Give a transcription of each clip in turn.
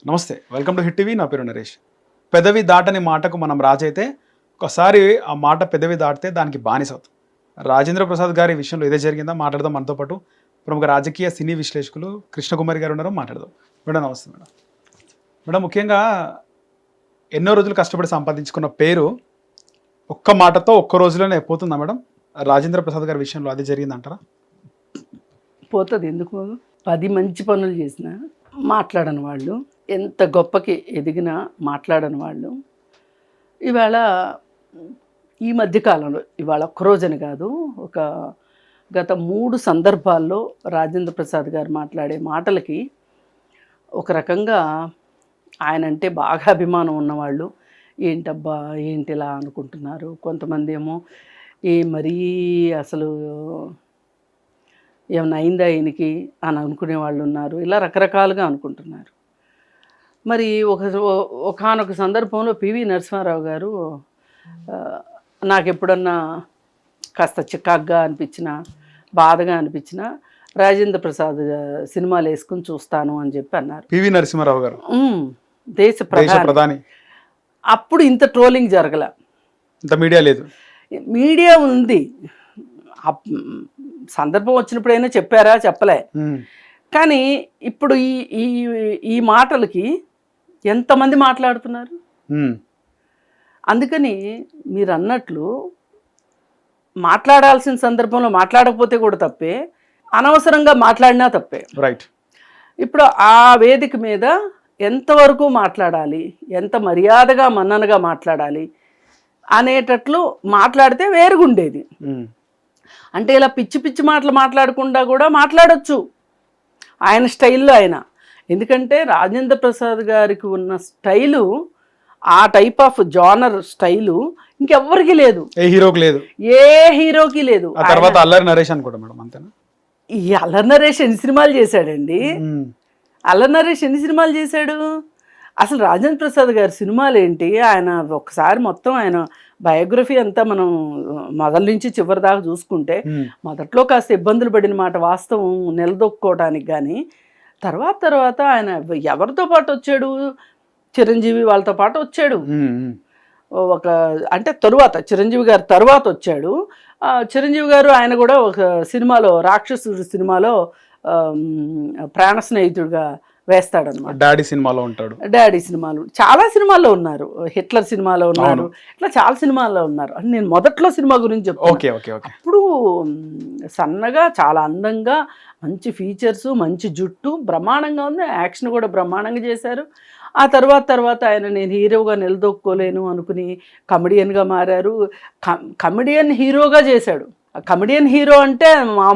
నమస్తే, welcome to hit TV. నా పేరు నరేష్. పెదవి దాటని మాటకు మనం రాజైతే ఒకసారి ఆ మాట పెదవి దాటితే దానికి బానిస అవుతుంది. రాజేంద్ర ప్రసాద్ గారి విషయంలో ఇదే జరిగిందా మాట్లాడదాం. మనతో పాటు ప్రముఖ రాజకీయ సినీ విశ్లేషకులు కృష్ణకుమారి గారు ఉన్నారు, మాట్లాడదాం. మేడం నమస్తే. మేడం మేడం ముఖ్యంగా ఎన్నో రోజులు కష్టపడి సంపాదించుకున్న పేరు ఒక్క మాటతో ఒక్క రోజులోనే పోతుందా మేడం? రాజేంద్ర ప్రసాద్ గారి విషయంలో అది జరిగిందంటారా? పోతుంది. ఎందుకు 10 మంచి పనులు చేసినా మాట్లాడని వాళ్ళు, ఎంత గొప్పకి ఎదిగినా మాట్లాడని వాళ్ళు ఇవాళ ఈ మధ్యకాలంలో, ఇవాళ ఒక్కరోజని కాదు, ఒక గత 3 సందర్భాల్లో రాజేంద్ర ప్రసాద్ గారు మాట్లాడే మాటలకి ఒక రకంగా ఆయన అంటే బాగా అభిమానం ఉన్నవాళ్ళు ఏంటబ్బా ఏంటిలా అనుకుంటున్నారు. కొంతమంది ఏమో మరీ అసలు ఏమైనా అయిందా ఈయనకి అని అనుకునే వాళ్ళు ఉన్నారు. ఇలా రకరకాలుగా అనుకుంటున్నారు. మరి ఒకానొక సందర్భంలో పివి నరసింహారావు గారు నాకు ఎప్పుడన్నా కాస్త చికాగ్గా అనిపించినా, బాధగా అనిపించినా రాజేంద్ర ప్రసాద్ సినిమాలు వేసుకుని చూస్తాను అని చెప్పి అన్నారు. పివి నరసింహారావు గారు దేశ ప్రధాని. అప్పుడు ఇంత ట్రోలింగ్ జరగల, ఇంత మీడియా లేదు. మీడియా ఉంది, సందర్భం వచ్చినప్పుడైనా చెప్పారా? చెప్పలే. కానీ ఇప్పుడు ఈ మాటలకి ఎంతమంది మాట్లాడుతున్నారు. అందుకని మీరు అన్నట్లు మాట్లాడాల్సిన సందర్భంలో మాట్లాడకపోతే కూడా తప్పే, అనవసరంగా మాట్లాడినా తప్పే. రైట్. ఇప్పుడు ఆ వేదిక మీద ఎంతవరకు మాట్లాడాలి, ఎంత మర్యాదగా మన్ననగా మాట్లాడాలి అనేటట్లు మాట్లాడితే వేరుగుండేది. అంటే ఇలా పిచ్చి పిచ్చి మాటలు మాట్లాడకుండా కూడా మాట్లాడొచ్చు ఆయన స్టైల్లో ఆయన. ఎందుకంటే రాజేంద్ర ప్రసాద్ గారికి ఉన్న స్టైలు, ఆ టైప్ ఆఫ్ జానర్ స్టైలు ఇంకెవ్వరికి లేదు, ఏ హీరోకి లేదు, ఏ హీరోకి లేదు. ఆ తర్వాత అల్లరి నరేష్ అనుకోండి మేడం, అంతేనా? ఈ అల్లరి నరేష్ ఎన్ని సినిమాలు చేశాడండి? అల్లరి నరేష్ ఎన్ని సినిమాలు చేశాడు? అసలు రాజేంద్ర ప్రసాద్ గారి సినిమాలు ఏంటి? ఆయన ఒకసారి మొత్తం ఆయన బయోగ్రఫీ అంతా మనం మొదల నుంచి చివరి దాకా చూసుకుంటే, మొదట్లో కాస్త ఇబ్బందులు పడిన మాట వాస్తవం, నిలదొక్కుకోవడానికి. కానీ తర్వాత ఆయన ఎవరితో పాటు వచ్చాడు? చిరంజీవి వాళ్ళతో పాటు వచ్చాడు. ఒక అంటే తరువాత చిరంజీవి గారు తరువాత వచ్చాడు. చిరంజీవి గారు ఆయన కూడా ఒక సినిమాలో, రాక్షసుడు సినిమాలో ప్రాణ స్నేహితుడిగా వేస్తాడనమాట. డాడీ సినిమాలో ఉంటాడు. డాడీ సినిమాలు చాలా సినిమాల్లో ఉన్నారు, హిట్లర్ సినిమాలో ఉన్నారు, ఇట్లా చాలా సినిమాల్లో ఉన్నారు. అని నేను మొదట్లో సినిమా గురించి చెప్తాను. అప్పుడు సన్నగా, చాలా అందంగా, మంచి ఫీచర్స్, మంచి జుట్టు, బ్రహ్మాండంగా ఉంది. యాక్షన్ కూడా బ్రహ్మాండంగా చేశారు. ఆ తర్వాత ఆయన నేను హీరోగా నిలదొక్కోలేను అనుకుని కమెడియన్గా మారారు. కమెడియన్ హీరోగా చేశాడు. కమెడియన్ హీరో అంటే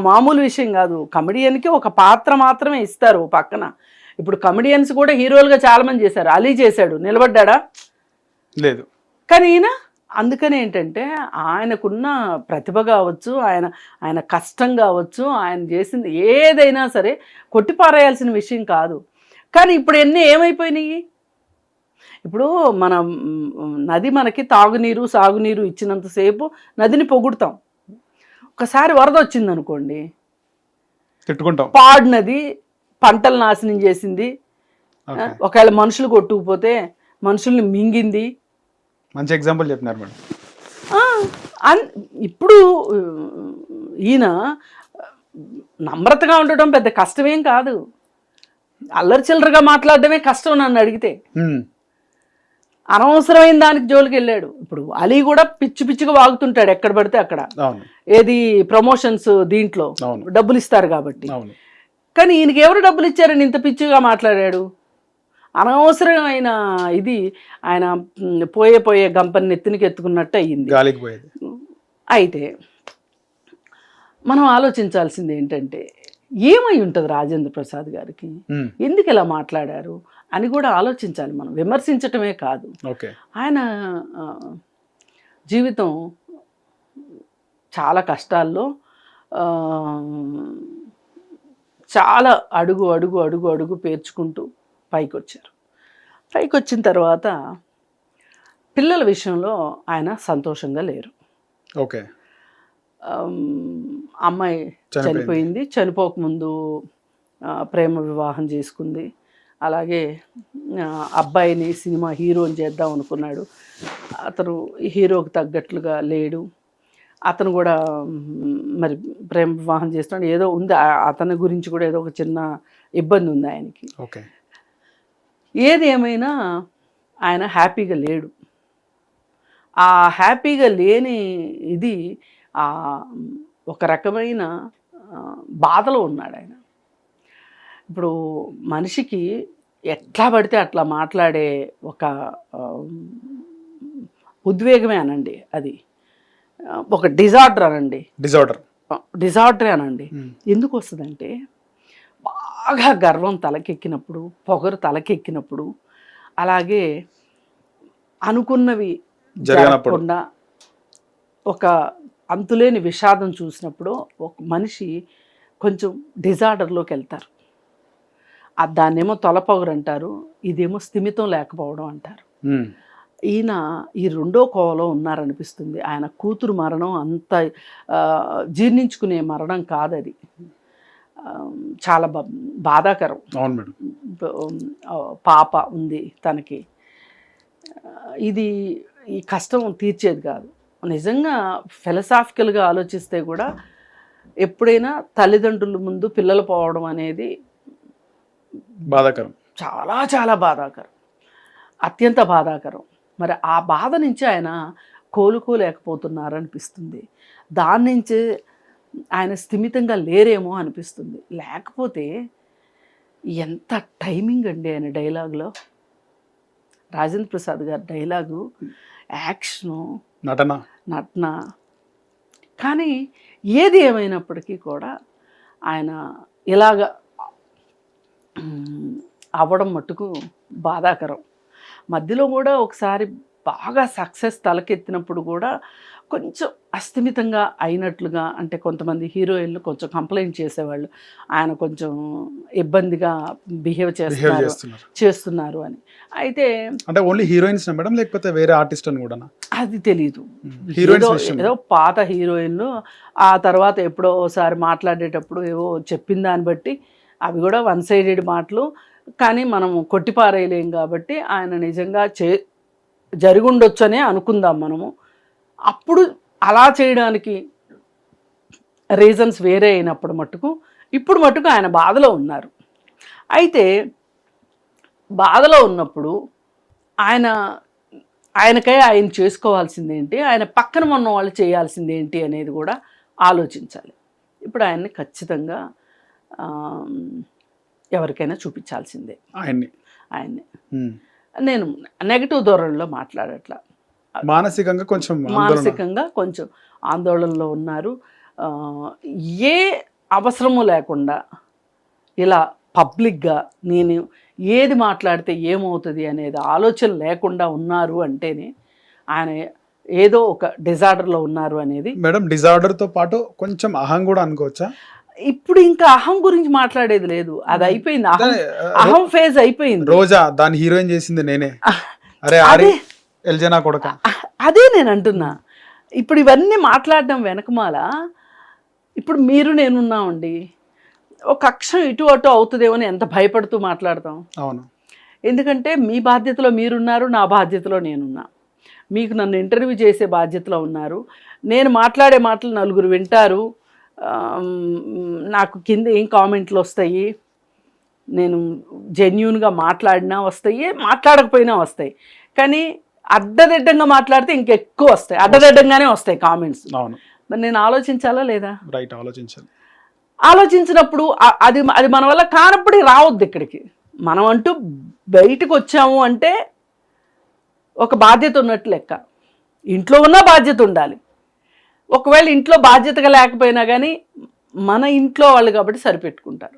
మామూలు విషయం కాదు. కమెడియన్కి ఒక పాత్ర మాత్రమే ఇస్తారు పక్కన. ఇప్పుడు కమెడియన్స్ కూడా హీరోలుగా చాలామంది చేశారు. అలీ చేశాడు, నిలబడ్డా? లేదు. కానీ ఈయన అందుకని ఏంటంటే ఆయనకున్న ప్రతిభ కావచ్చు, ఆయన కష్టం కావచ్చు, ఆయన చేసింది ఏదైనా సరే కొట్టిపారేయాల్సిన విషయం కాదు. కానీ ఇప్పుడు ఏమైపోయినాయి? ఇప్పుడు మన నది మనకి తాగునీరు, సాగునీరు ఇచ్చినంతసేపు నదిని పొగుడుతాం. ఒకసారి వరద వచ్చింది అనుకోండి, తిట్టుకుంటాం. పాడు నది పంటలు నాశనం చేసింది, ఒకవేళ మనుషులు కొట్టుకుపోతే మనుషుల్ని మింగింది. మంచి ఎగ్జాంపుల్ చెప్పినారు మేడం. ఇప్పుడు ఈయన నమ్రతగా ఉండటం పెద్ద కష్టమేం కాదు, అల్లరి చిల్లరగా మాట్లాడడమే కష్టం నన్ను అడిగితే. అనవసరమైన దానికి జోలికి వెళ్ళాడు. ఇప్పుడు అలీ కూడా పిచ్చి పిచ్చిగా వాగుతుంటాడు ఎక్కడ పడితే అక్కడ. ఏది ప్రమోషన్స్ దీంట్లో డబ్బులు ఇస్తారు కాబట్టి. కానీ ఈయనకి ఎవరు డబ్బులు ఇచ్చారని ఇంత పిచ్చిగా మాట్లాడాడు? అనవసరమైన ఇది ఆయన పోయే గంపని నెత్తినికి ఎత్తుకున్నట్టు అయ్యింది. అయితే మనం ఆలోచించాల్సింది ఏంటంటే, ఏమై ఉంటుంది రాజేంద్ర ప్రసాద్ గారికి, ఎందుకు ఇలా మాట్లాడారు అని కూడా ఆలోచించాలి మనం. విమర్శించటమే కాదు. ఆయన జీవితం చాలా కష్టాల్లో, చాలా అడుగు పేర్చుకుంటూ పైకి వచ్చారు. పైకి వచ్చిన తర్వాత పిల్లల విషయంలో ఆయన సంతోషంగా లేరు. అమ్మాయి చనిపోయింది. చనిపోకముందు ప్రేమ వివాహం చేసుకుంది. అలాగే అబ్బాయిని సినిమా హీరోని చేద్దాం అనుకున్నాడు. అతను హీరోకి తగ్గట్లుగా లేడు. అతను కూడా మరి ప్రేమ వివాహం చేస్తున్నాడు. ఏదో ఉంది అతని గురించి కూడా ఏదో ఒక చిన్న ఇబ్బంది ఉంది ఆయనకి. ఓకే. ఏది ఏమైనా ఆయన హ్యాపీగా లేడు. ఆ హ్యాపీగా లేని ఇది ఒక రకమైన బాధలో ఉన్నాడు ఆయన. ఇప్పుడు మనిషికి ఎట్లా పడితే అట్లా మాట్లాడే ఒక ఉద్వేగమే అనండి, అది ఒక డిజార్డర్ అనండి, డిజార్డరే అనండి. ఎందుకు వస్తుందంటే బాగా గర్వం తలకెక్కినప్పుడు, పొగరు తలకెక్కినప్పుడు, అలాగే అనుకున్నవి జరగకుండా ఒక అంతులేని విషాదం చూసినప్పుడు ఒక మనిషి కొంచెం డిజార్డర్లోకి వెళ్తారు. దాన్నేమో తొలపొగరు అంటారు, ఇదేమో స్థిమితం లేకపోవడం అంటారు. ఈయన ఈ రెండో కోవలో ఉన్నారనిపిస్తుంది. ఆయన కూతురు మరణం అంత జీర్ణించుకునే మరణం కాదది, చాలా బాధాకరం. పాప ఉంది తనకి, ఇది ఈ కష్టం తీర్చేది కాదు. నిజంగా ఫిలసాఫికల్గా ఆలోచిస్తే కూడా ఎప్పుడైనా తల్లిదండ్రుల ముందు పిల్లలు పోవడం అనేది బాధాకరం, చాలా చాలా బాధాకరం, అత్యంత బాధాకరం. మరి ఆ బాధ నుంచి ఆయన కోలుకోలేకపోతున్నారనిపిస్తుంది. దాని నుంచి ఆయన స్థిమితంగా లేరేమో అనిపిస్తుంది. లేకపోతే ఎంత టైమింగ్ అండి ఆయన డైలాగ్లో, రాజేంద్ర ప్రసాద్ గారి డైలాగు, యాక్షను, నటన. కానీ ఏది ఏమైనప్పటికీ కూడా ఆయన ఇలాగ అవ్వడం మట్టుకు బాధాకరం. మధ్యలో కూడా ఒకసారి బాగా సక్సెస్ తలకెత్తినప్పుడు కూడా కొంచెం అస్థిమితంగా అయినట్లుగా, అంటే కొంతమంది హీరోయిన్లు కొంచెం కంప్లైంట్ చేసేవాళ్ళు ఆయన కొంచెం ఇబ్బందిగా బిహేవ్ చేస్తున్నారు అని. అయితే అంటే ఓన్లీ హీరోయిన్స్ మేడం, లేకపోతే వేరే ఆర్టిస్ట్ అని కూడా అది తెలీదు. ఏదో పాత హీరోయిన్లు ఆ తర్వాత ఎప్పుడో ఒకసారి మాట్లాడేటప్పుడు ఏవో చెప్పిన దాన్ని బట్టి అవి కూడా వన్ సైడెడ్ మాటలు, కానీ మనం కొట్టిపారేయలేం కాబట్టి ఆయన నిజంగా జరిగుండొచ్చనే అనుకుందాం మనము. అప్పుడు అలా చేయడానికి రీజన్స్ వేరే అయినప్పుడు మట్టుకు, ఇప్పుడు మట్టుకు ఆయన బాధలో ఉన్నారు. అయితే బాధలో ఉన్నప్పుడు ఆయనకై ఆయన చేసుకోవాల్సింది ఏంటి, ఆయన పక్కన ఉన్న వాళ్ళు చేయాల్సింది ఏంటి అనేది కూడా ఆలోచించాలి. ఇప్పుడు ఆయన్ని ఖచ్చితంగా ఎవరికైనా చూపించాల్సిందే ఆయన్ని. నేను నెగటివ్ ధోరణిలో మాట్లాడట్లా, మానసికంగా కొంచెం ఆందోళనలో ఉన్నారు. ఏ అవసరము లేకుండా ఇలా పబ్లిక్గా నేను ఏది మాట్లాడితే ఏమవుతుంది అనేది ఆలోచన లేకుండా ఉన్నారు అంటేనే ఆయన ఏదో ఒక డిజార్డర్లో ఉన్నారు అనేది. మేడం, డిజార్డర్తో పాటు కొంచెం అహం కూడా అనుకోవచ్చా? ఇప్పుడు ఇంకా అహం గురించి మాట్లాడేది లేదు, అది అయిపోయింది. అహం ఫేజ్ అయిపోయింది. రోజా దాని హీరోయిన్ చేసింది నేనే, ఎల్జనా కొడక. అదే నేను అంటున్నా. ఇప్పుడు ఇవన్నీ మాట్లాడడం వెనకమాల ఇప్పుడు మీరు నేనున్నామండి, ఒక అక్షరం ఇటు అటు అవుతుందేమో ఎంత భయపడుతూ మాట్లాడతాం. అవును, ఎందుకంటే మీ బాధ్యతలో మీరున్నారు, నా బాధ్యతలో నేనున్నా. మీకు నన్ను ఇంటర్వ్యూ చేసే బాధ్యతలో ఉన్నారు. నేను మాట్లాడే మాటలు నలుగురు వింటారు, నాకు కింద ఏం కామెంట్లు వస్తాయి, నేను జెన్యూన్గా మాట్లాడినా వస్తాయి, మాట్లాడకపోయినా వస్తాయి. కానీ అడ్డదిడ్డంగా మాట్లాడితే ఇంకెక్కువ వస్తాయి, అడ్డదిడ్డంగానే వస్తాయి కామెంట్స్. మరి నేను ఆలోచించాలా లేదా? రైట్, ఆలోచించాలి. ఆలోచించినప్పుడు అది అది మన వల్ల కానప్పుడు రావద్దు ఇక్కడికి. మనం అంటూ బయటకు వచ్చాము అంటే ఒక బాధ్యత ఉన్నట్టు లెక్క. ఇంట్లో ఉన్న బాధ్యత ఉండాలి. ఒకవేళ ఇంట్లో బాధ్యతగా లేకపోయినా కానీ మన ఇంట్లో వాళ్ళు కాబట్టి సరిపెట్టుకుంటారు.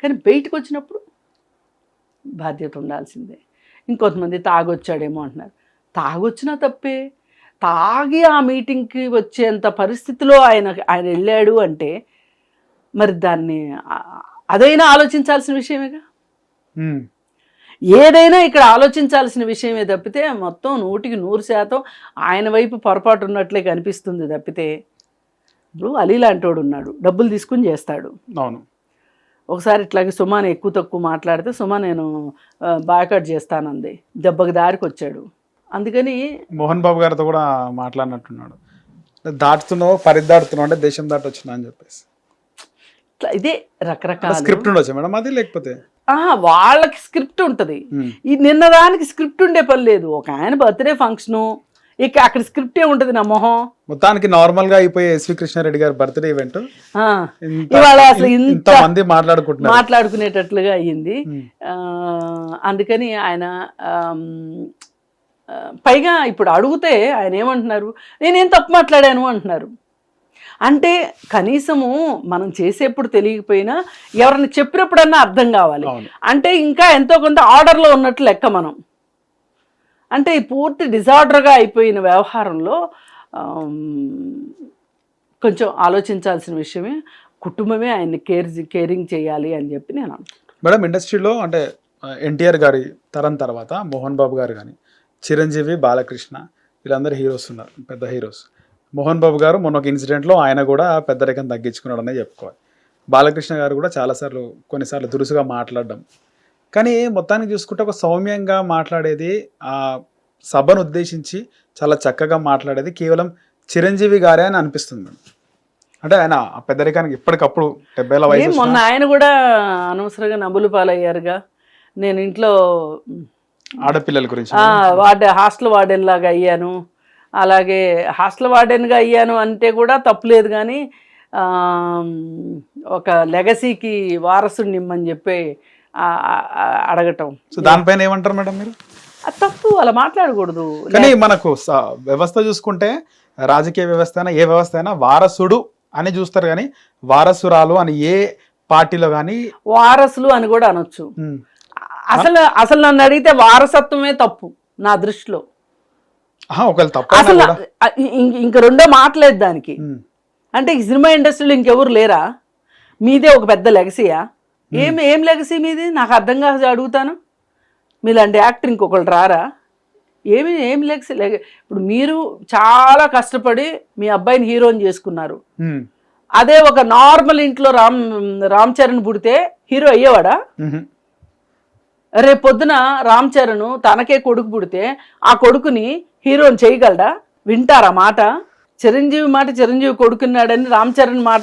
కానీ బయటకు వచ్చినప్పుడు బాధ్యత ఉండాల్సిందే. ఇంకొంతమంది తాగొచ్చాడేమో అంటున్నారు. తాగొచ్చినా తప్పే. తాగి ఆ మీటింగ్కి వచ్చేంత పరిస్థితిలో ఆయన వెళ్ళాడు అంటే మరి దాన్ని అదైనా ఆలోచించాల్సిన విషయమేగా. ఏదైనా ఇక్కడ ఆలోచించాల్సిన విషయమే తప్పితే మొత్తం 100% ఆయన వైపు పొరపాటు ఉన్నట్లే కనిపిస్తుంది తప్పితే. ఇప్పుడు అలీ లాంటి వాడు ఉన్నాడు, డబ్బులు తీసుకుని చేస్తాడు. అవును, ఒకసారి ఇట్లాగే సుమాని ఎక్కువ తక్కువ మాట్లాడితే సుమా నేను బాయ్కాట్ చేస్తానంది, దెబ్బకి దారికి వచ్చాడు. అందుకని మోహన్ బాబు గారితో కూడా మాట్లాడినట్టున్నాడు, దాటుతున్నావు పరిదాడుతున్నావు అంటే దేశం దాటి వచ్చినా అని చెప్పేసి. ఇదే రకరకాల స్క్రిప్ట్ ఉండొచ్చు మేడం అది, లేకపోతే వాళ్ళకి స్క్రిప్ట్ ఉంటుంది. ఈ నిన్న దానికి స్క్రిప్ట్ ఉండే పని లేదు. ఒక ఆయన బర్త్డే ఫంక్షను, ఇక అక్కడ స్క్రిప్ట్ ఏ ఉంటుంది నా మొహం. మొత్తానికి నార్మల్ గా అయిపోయే ఎస్వి కృష్ణారెడ్డి గారి బర్త్డే ఈవెంట్ ఇవాళ అసలు ఇంత మంది మాట్లాడుకునేటట్లుగా అయ్యింది. అందుకని ఆయన పైగా ఇప్పుడు అడిగితే ఆయన ఏమంటున్నారు, నేనేం తప్పు మాట్లాడాను అంటున్నారు. అంటే కనీసము మనం చేసేప్పుడు తెలియకపోయినా ఎవరైనా చెప్పినప్పుడన్నా అర్థం కావాలి. అంటే ఇంకా ఎంతో కొంత ఆర్డర్లో ఉన్నట్లు లెక్క మనం. అంటే ఈ పూర్తి డిజార్డర్గా అయిపోయిన వ్యవహారంలో కొంచెం ఆలోచించాల్సిన విషయమే. కుటుంబమే ఆయన్ని కేరింగ్ చేయాలి అని చెప్పి నేను అనుకుంటున్నాను. మేడం ఇండస్ట్రీలో అంటే ఎన్టీఆర్ గారి తరం తర్వాత మోహన్ బాబు గారు కానీ, చిరంజీవి, బాలకృష్ణ వీళ్ళందరూ హీరోస్ ఉన్నారు, పెద్ద హీరోస్. మోహన్ బాబు గారు మొన్న ఒక ఇన్సిడెంట్లో ఆయన కూడా పెద్దరికం తగ్గించుకున్నాడు అనే చెప్పుకోవాలి. బాలకృష్ణ గారు కూడా చాలాసార్లు కొన్నిసార్లు దురుసుగా మాట్లాడడం, కానీ మొత్తానికి చూసుకుంటే ఒక సౌమ్యంగా మాట్లాడేది, ఆ సభను ఉద్దేశించి చాలా చక్కగా మాట్లాడేది కేవలం చిరంజీవి గారే అని అనిపిస్తుంది. అంటే ఆయన ఆ పెద్దరికానికి ఇప్పటికప్పుడు 70 వయసు. మొన్న ఆయన కూడా అనవసరంగా నవ్వులు పాలయ్యారుగా. నేను ఇంట్లో ఆడపిల్లల గురించి హాస్టల్ వార్డెన్ లాగా అయ్యాను, అలాగే హాస్టల్ వార్డెన్గా అయ్యాను అంటే కూడా తప్పులేదు, కానీ ఒక లెగసీకి వారసుని ఇమ్మని చెప్పి అడగటం. సో దానిపైన ఏమంటారు మేడం మీరు? అది తప్పు, అలా మాట్లాడకూడదు. కానీ మనకు వ్యవస్థ చూసుకుంటే, రాజకీయ వ్యవస్థ అయినా ఏ వ్యవస్థ అయినా వారసుడు అని చూస్తారు, కానీ వారసురాలు అని ఏ పార్టీలో కానీ వారసులు అని కూడా అనొచ్చు. అసలు నన్ను అడిగితే వారసత్వమే తప్పు నా దృష్టిలో. అసలు ఇంక రెండో మాటలేదు దానికి. అంటే ఈ సినిమా ఇండస్ట్రీలో ఇంకెవరు లేరా? మీదే ఒక పెద్ద లెగసీయా? ఏం లెగసీ మీది? నాకు అర్థం కాదు, అడుగుతాను. మీలాంటి యాక్టర్ ఇంకొకళ్ళు రారా? ఏం లెగసీ? ఇప్పుడు మీరు చాలా కష్టపడి మీ అబ్బాయిని హీరోని చేసుకున్నారు. అదే ఒక నార్మల్ ఇంట్లో రామ్ చరణ్ పుడితే హీరో అయ్యేవాడా? రేపు పొద్దున రామ్ చరణ్ తనకే కొడుకు పుడితే ఆ కొడుకుని హీరోని చేయగలడా? వింటారా మాట? చిరంజీవి మాట చిరంజీవి కొడుకున్నాడని రామ్ చరణ్ మాట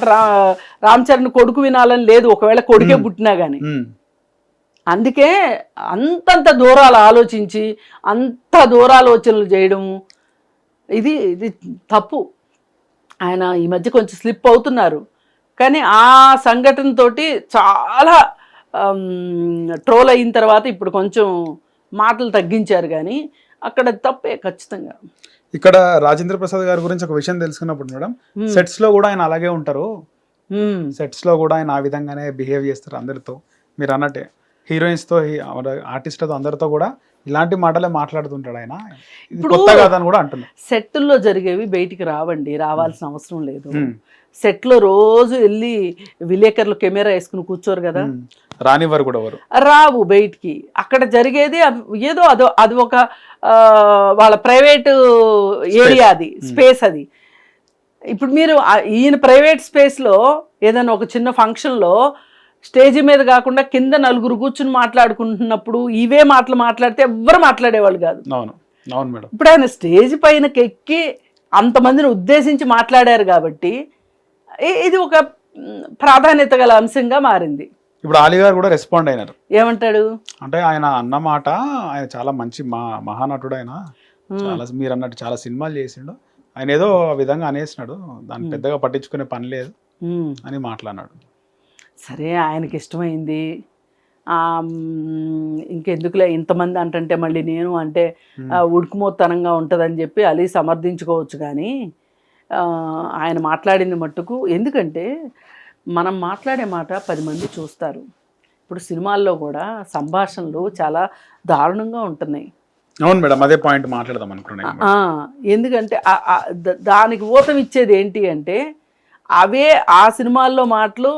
రామ్ చరణ్ కొడుకు వినాలని లేదు, ఒకవేళ కొడుకే పుట్టినా కానీ. అందుకే అంతంత దూరాలు ఆలోచించి అంత దూరాలోచనలు చేయడము ఇది తప్పు. ఆయన ఈ మధ్య కొంచెం స్లిప్ అవుతున్నారు, కానీ ఆ సంఘటనతోటి చాలా ట్రోల్ అయిన తర్వాత ఇప్పుడు కొంచెం మాటలు తగ్గించారు, కానీ అక్కడ తప్పే ఖచ్చితంగా. ఇక్కడ రాజేంద్ర ప్రసాద్ గారి గురించి ఒక విషయం తెలుసుకున్నప్పుడు మేడం, సెట్స్ లో కూడా ఆయన అలాగే ఉంటారు. సెట్స్ లో కూడా ఆయన ఆ విధంగానే బిహేవ్ చేస్తారు అందరితో. మీరు అన్నట్టే హీరోయిన్స్ తో, ఆర్టిస్ట్లతో, అందరితో కూడా ఇలాంటి మాటలే మాట్లాడుతుంటాడు ఆయన. కొత్త కాదని కూడా అంటున్నారు. సెట్లో జరిగేవి బయటికి రావాల్సిన అవసరం లేదు. సెట్లో రోజు వెళ్ళి విలేకరులు కెమెరా వేసుకుని కూర్చోరు కదా, రానివారు కూడా రావు బయటికి. అక్కడ జరిగేది ఏదో అది ఒక వాళ్ళ ప్రైవేట్ ఏరియా, అది స్పేస్. అది ఇప్పుడు మీరు ఈయన ప్రైవేట్ స్పేస్లో ఏదైనా ఒక చిన్న ఫంక్షన్లో స్టేజ్ మీద కాకుండా కింద నలుగురు కూర్చుని మాట్లాడుకుంటున్నప్పుడు ఇవే మాటలు మాట్లాడితే ఎవ్వరు మాట్లాడేవాళ్ళు కాదు. ఇప్పుడు ఆయన స్టేజ్ పైనకి ఎక్కి అంతమందిని ఉద్దేశించి మాట్లాడారు కాబట్టి ఇది ఒక ప్రాధాన్యత గల అంశంగా మారింది. ఇప్పుడు ఆలీ గారు కూడా రెస్పాండ్ అయినారు. ఏమంటాడు అంటే ఆయన అన్నమాట, ఆయన చాలా మంచి మహానటుడు, ఆయన చాలా మీరు అన్నట్టు చాలా సినిమాలు చేసిండు, ఆయన ఏదో ఆ విధంగా అనేసినాడు, దాన్ని పెద్దగా పట్టించుకునే పని లేదు అని మాట్లాడినాడు. సరే, ఆయనకి ఇష్టమైంది, ఇంకెందుకులే ఇంతమంది అంటే మళ్ళీ నేను అంటే ఉడుకుమోత్తనంగా ఉంటుందని చెప్పి అలీ సమర్థించుకోవచ్చు. కానీ ఆయన మాట్లాడింది మట్టుకు, ఎందుకంటే మనం మాట్లాడే మాట 10 మంది చూస్తారు. ఇప్పుడు సినిమాల్లో కూడా సంభాషణలు చాలా దారుణంగా ఉంటున్నాయి. అవును మేడం, అదే పాయింట్ మాట్లాడదాం అనుకున్నాను. ఎందుకంటే దానికి ఊతం ఇచ్చేది ఏంటి అంటే, అవే ఆ సినిమాల్లో మాటలు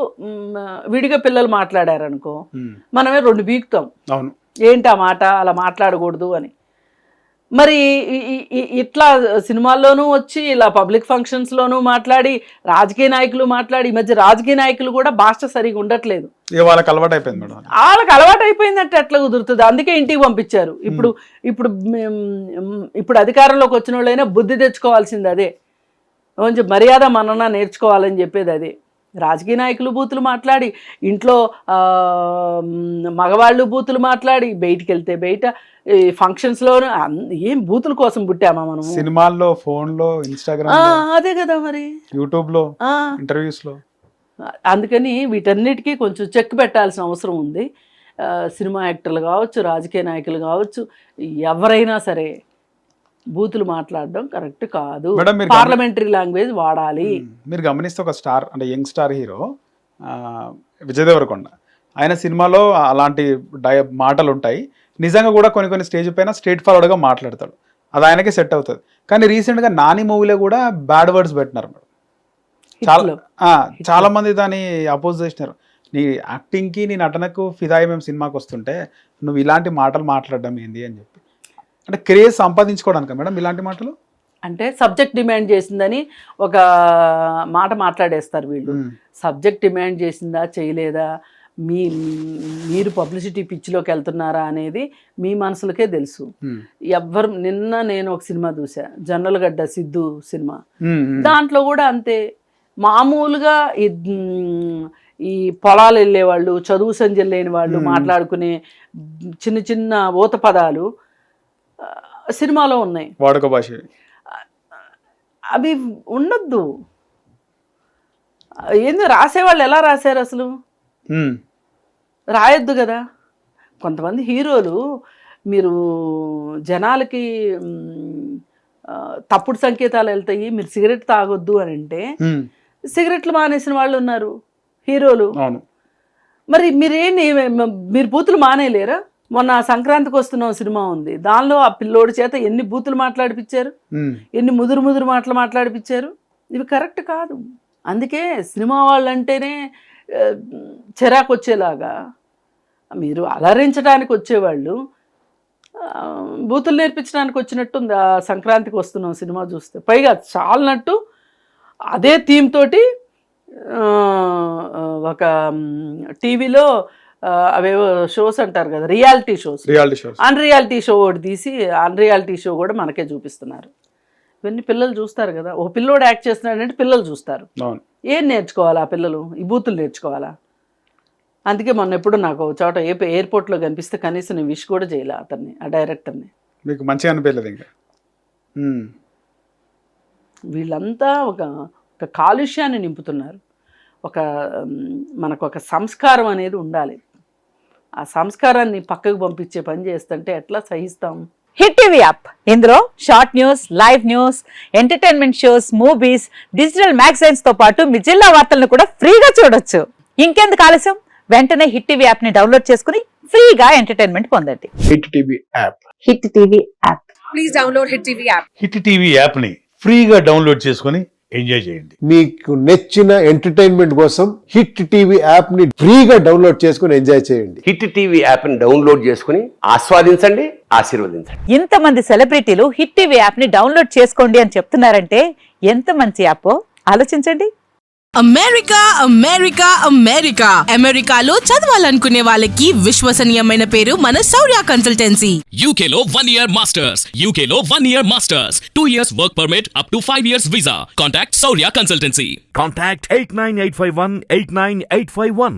విడిగా పిల్లలు మాట్లాడారనుకో, మనమే 2 బీకుతాం. అవును, ఏంటి ఆ మాట, అలా మాట్లాడకూడదు అని. మరి ఇట్లా సినిమాల్లోనూ వచ్చి ఇలా పబ్లిక్ ఫంక్షన్స్లోనూ మాట్లాడి రాజకీయ నాయకులు మాట్లాడి ఈ మధ్య రాజకీయ నాయకులు కూడా భాష సరిగా ఉండట్లేదు. వాళ్ళకి అలవాటు అయిపోయింది మేడం. వాళ్ళకి అలవాటు అయిపోయిందంటే ఎట్లా కుదురుతుంది? అందుకే ఇంటికి పంపించారు. ఇప్పుడు అధికారంలోకి వచ్చిన వాళ్ళైనా బుద్ధి తెచ్చుకోవాల్సింది అదే, కొంచెం మర్యాద మనన నేర్చుకోవాలని చెప్పేది అదే. రాజకీయ నాయకులు బూతులు మాట్లాడి, ఇంట్లో మగవాళ్ళు బూతులు మాట్లాడి, బయటికి వెళ్తే బయట ఫంక్షన్స్లో ఏం బూతుల కోసం పుట్టామా మనం? సినిమాల్లో, ఫోన్లో, ఇన్స్టాగ్రామ్, అదే కదా మరి, యూట్యూబ్లో, ఇంటర్వ్యూస్లో. అందుకని వీటన్నిటికీ కొంచెం చెక్ పెట్టాల్సిన అవసరం ఉంది. సినిమా యాక్టర్లు కావచ్చు, రాజకీయ నాయకులు కావచ్చు, ఎవరైనా సరే బూతులు మాట్లాడడం కరెక్ట్ కాదు. పార్లమెంటరీ లాంగ్వేజ్ వాడాలి. మీరు గమనిస్తే ఒక స్టార్ అంటే young star hero Vijay Deverakonda, ఆయన సినిమాలో అలాంటి మాటలు ఉంటాయి. నిజంగా కూడా కొన్ని స్టేజ్ పైన స్ట్రేట్ ఫార్వర్డ్గా మాట్లాడతాడు, అది ఆయనకే సెట్ అవుతుంది. కానీ రీసెంట్గా నాని మూవీలో కూడా బ్యాడ్ వర్డ్స్ పెట్టినారు మేడం. చాలా మంది దాన్ని అపోజ్ చేసినారు. నీ యాక్టింగ్కి, నీ నటనకు ఫిదాయి మేము సినిమాకి వస్తుంటే నువ్వు ఇలాంటి మాటలు మాట్లాడడం ఏంది అని చెప్పి. అంటే క్రేజ్ సంపాదించుకోవడానికి మేడం ఇలాంటి మాటలు. అంటే సబ్జెక్ట్ డిమాండ్ చేసిందని ఒక మాట మాట్లాడేస్తారు వీళ్ళు. సబ్జెక్ట్ డిమాండ్ చేసిందా చేయలేదా, మీరు పబ్లిసిటీ పిచ్చిలోకి వెళ్తున్నారా అనేది మీ మనసులకే తెలుసు. నిన్న నేను ఒక సినిమా చూసా, జొన్నలగడ్డ సిద్ధు సినిమా. దాంట్లో కూడా అంతే, మామూలుగా ఈ పొలాలు వెళ్ళేవాళ్ళు, చదువు సంజలు లేని వాళ్ళు మాట్లాడుకునే చిన్న చిన్న ఊత పదాలు సినిమాలో ఉన్నాయి, వాడుక భాష. అవి ఉండొద్దు. ఏందో రాసేవాళ్ళు ఎలా రాశారు అసలు? రాయొద్దు కదా. కొంతమంది హీరోలు మీరు జనాలకి తప్పుడు సంకేతాలు వెళ్తాయి, మీరు సిగరెట్ తాగొద్దు అని అంటే సిగరెట్లు మానేసిన వాళ్ళు ఉన్నారు హీరోలు. మరి మీరు బూతులు మానేయలేరా? మొన్న సంక్రాంతికి వస్తున్న సినిమా ఉంది, దానిలో ఆ పిల్లోడి చేత ఎన్ని బూతులు మాట్లాడిపించారు, ఎన్ని ముదురు మాటలు మాట్లాడిపించారు. ఇవి కరెక్ట్ కాదు. అందుకే సినిమా వాళ్ళంటేనే చిరాకు వచ్చేలాగా, మీరు అలరించడానికి వచ్చేవాళ్ళు బూతులు నేర్పించడానికి వచ్చినట్టుంది ఆ సంక్రాంతికి వస్తున్నాం సినిమా చూస్తే. పైగా చాలనట్టు అదే థీమ్ తోటి ఒక టీవీలో అవేవో షోస్ అంటారు కదా, రియాలిటీ షోస్, అన్రియాలిటీ షో ఒకటి తీసి అన్రియాలిటీ షో కూడా మనకే చూపిస్తున్నారు. ఇవన్నీ పిల్లలు చూస్తారు కదా. ఓ పిల్లోడు యాక్ట్ చేస్తున్నాడంటే పిల్లలు చూస్తారు. ఏం నేర్చుకోవాలా ఆ పిల్లలు? ఈ బూతులు నేర్చుకోవాలా? అందుకే మొన్న ఎప్పుడు నాకు చోట ఎయిర్పోర్ట్లో కనిపిస్తే కనీసం నేను విష్ కూడా చేయలే అతన్ని, ఆ డైరెక్టర్ని. మీకు మంచిగా అనిపించలేదు ఇంకా? వీళ్ళంతా ఒక కాలుష్యాన్ని నింపుతున్నారు. మనకు ఒక సంస్కారం అనేది ఉండాలి. ఆ సంస్కారాన్ని పక్కకు పంపించే పని చేస్తుంటే ఎట్లా సహిస్తాం? హిట్ టీవీ యాప్, ఇందులో short news, live news, entertainment shows, movies, digital magazines తో పాటు మీ జిల్లా వార్తలను కూడా ఫ్రీగా చూడొచ్చు. ఇంకెందుకు ఆలస్యం, వెంటనే హిట్ టీవీ యాప్ ని డౌన్లోడ్ చేసుకుని ఫ్రీగా ఎంటర్టైన్మెంట్ పొందండి. Hit TV app, hit TV app, please download hit TV app. Hit TV app ని ఫ్రీగా డౌన్లోడ్ చేసుకుని ఎంజాయ్ చేయండి. మీకు నచ్చిన ఎంటర్టైన్మెంట్ కోసం హిట్ టీవీ యాప్ ని ఫ్రీగా డౌన్లోడ్ చేసుకుని ఎంజాయ్ చేయండి. హిట్ టీవీ యాప్ ని డౌన్లోడ్ చేసుకుని ఆస్వాదించండి, ఆశీర్వదించండి. ఇంతమంది సెలబ్రిటీలు హిట్ టీవీ యాప్ ని డౌన్లోడ్ చేసుకోండి అని చెప్తున్నారంటే ఎంత మంచి యాప్ ఆలోచించండి. అమెరికా అమెరికా అమెరికా అమెరికాలో చదవాలనుకునే వాళ్ళకి విశ్వసనీయమైన పేరు మన శౌర్య కన్సల్టెన్సీ. UK లో 1 year masters, UK లో 1 year masters, 2 years work permit up to 5 years visa. Contact Saurya Consultancy. Contact 89851 89851.